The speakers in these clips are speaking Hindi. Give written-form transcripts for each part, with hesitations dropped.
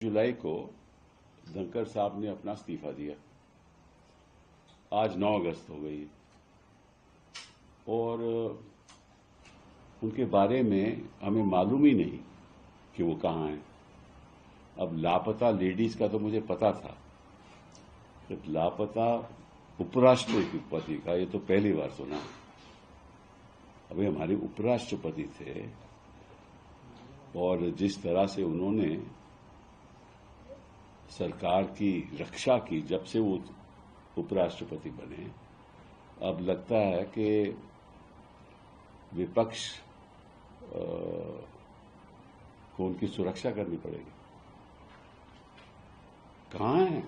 जुलाई को धनखड़ साहब ने अपना इस्तीफा दिया। आज 9 अगस्त हो गई और उनके बारे में हमें मालूम ही नहीं कि वो कहाँ हैं। अब लापता लेडीज का तो मुझे पता था, तो लापता उपराष्ट्रपति का ये तो पहली बार सुना। अभी हमारे उपराष्ट्रपति थे और जिस तरह से उन्होंने सरकार की रक्षा की जब से वो उपराष्ट्रपति बने, अब लगता है कि विपक्ष को उनकी सुरक्षा करनी पड़ेगी। कहाँ हैं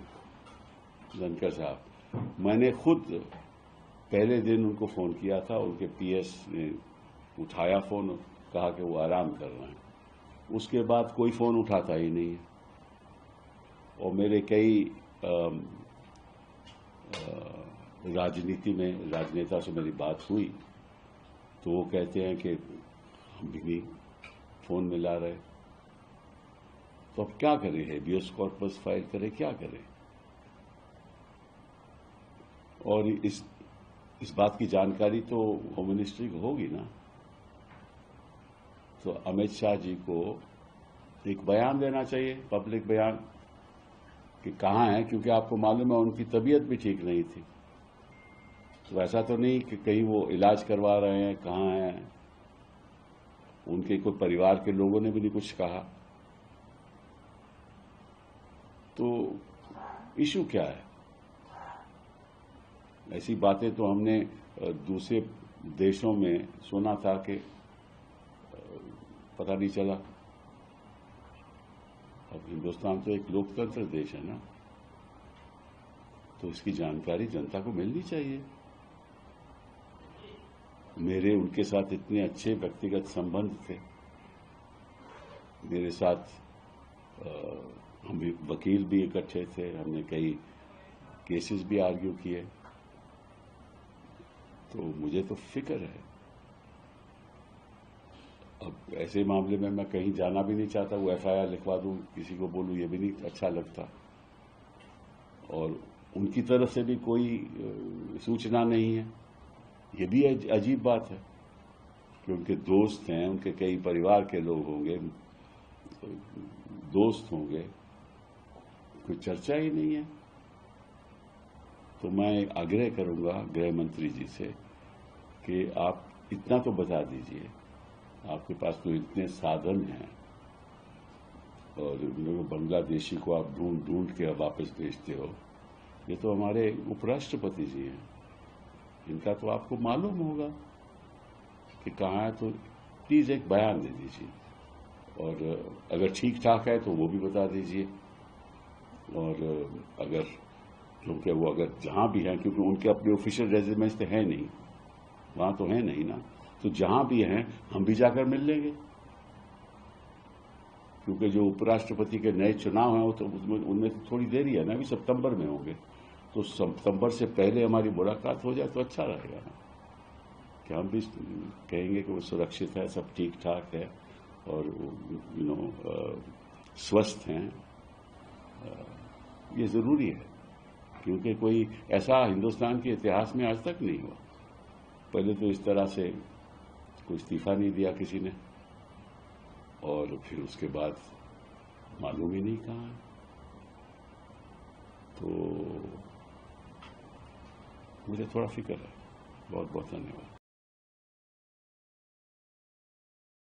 धनखड़ साहब? मैंने खुद पहले दिन उनको फोन किया था, उनके पीएस ने उठाया फोन, कहा कि वो आराम कर रहे हैं। उसके बाद कोई फोन उठाता ही नहीं है। और मेरे कई राजनीति में राजनेता से मेरी बात हुई तो वो कहते हैं कि हम भी नहीं फोन मिला रहे। तो अब क्या करें? हेबियस कॉर्पस फाइल करें, क्या करें? और इस बात की जानकारी तो होम मिनिस्ट्री को होगी ना। तो अमित शाह जी को एक बयान देना चाहिए, पब्लिक बयान, कि कहाँ हैं, क्योंकि आपको मालूम है उनकी तबीयत भी ठीक नहीं थी। तो ऐसा तो नहीं कि कहीं वो इलाज करवा रहे हैं, कहाँ हैं। उनके कोई परिवार के लोगों ने भी नहीं कुछ कहा। तो इशू क्या है? ऐसी बातें तो हमने दूसरे देशों में सुना था कि पता नहीं चला। अब हिंदुस्तान तो एक लोकतंत्र देश है ना, तो इसकी जानकारी जनता को मिलनी चाहिए। मेरे उनके साथ इतने अच्छे व्यक्तिगत संबंध थे। मेरे साथ हम वकील भी इकट्ठे थे, हमने कई केसेस भी आर्ग्यू किए। तो मुझे तो फिक्र है। अब ऐसे मामले में मैं कहीं जाना भी नहीं चाहता। वो एफआईआर लिखवा दूं, किसी को बोलूं, ये भी नहीं अच्छा लगता। और उनकी तरफ से भी कोई सूचना नहीं है। ये भी अजीब बात है कि उनके दोस्त हैं, उनके कई परिवार के लोग होंगे, दोस्त होंगे, कोई चर्चा ही नहीं है। तो मैं आग्रह करूंगा गृह मंत्री जी से कि आप इतना तो बता दीजिए, आपके पास तो इतने साधन हैं और बांग्लादेशी को आप ढूंढ ढूंढ के वापस भेजते हो। ये तो हमारे उपराष्ट्रपति जी हैं, इनका तो आपको मालूम होगा कि कहाँ है। तो प्लीज एक बयान दे दीजिए और अगर ठीक ठाक है तो वो भी बता दीजिए। और अगर क्योंकि वो अगर जहां भी हैं, क्योंकि उनके अपने ऑफिशियल रेजिडेंस तो है नहीं, वहां तो है नहीं ना, तो जहां भी हैं हम भी जाकर मिल लेंगे। क्योंकि जो उपराष्ट्रपति के नए चुनाव हैं वो तो उनमें तो थोड़ी देरी है ना, अभी सितंबर में होंगे। तो सितंबर से पहले हमारी मुलाकात हो जाए तो अच्छा रहेगा ना, कि हम भी कहेंगे कि वो सुरक्षित है, सब ठीक ठाक है और स्वस्थ हैं। ये जरूरी है, क्योंकि कोई ऐसा हिंदुस्तान के इतिहास में आज तक नहीं हुआ। पहले तो इस तरह से कोई इस्तीफा नहीं दिया किसी ने, और फिर उसके बाद मालूम ही नहीं कहाँ है। तो मुझे थोड़ा फिक्र है। बहुत बहुत धन्यवाद।